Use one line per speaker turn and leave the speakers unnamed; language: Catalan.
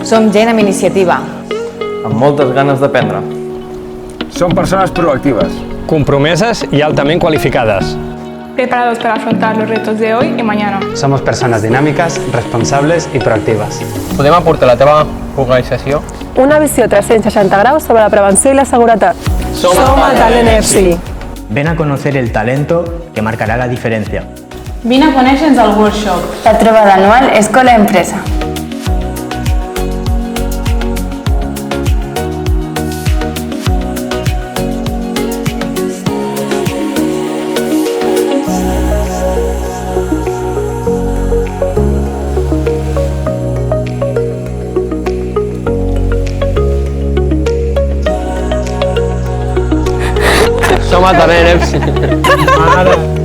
Som gent amb iniciativa.
Amb moltes ganes d'aprendre.
Son personas proactivas.
Compromeses y altamente cualificadas.
Preparados para afrontar los retos de hoy y mañana.
Somos persones dinàmiques, responsables i proactives.
Podem aportar a la teva organització
una visió 360 graus sobre la prevenció i la seguretat.
Som el talent EPSI.
Ven a conocer el talento que marcará la diferencia.
Vine a conèixer-nos al workshop.
La trobada anual Escola Empresa.
som el talent EPSI.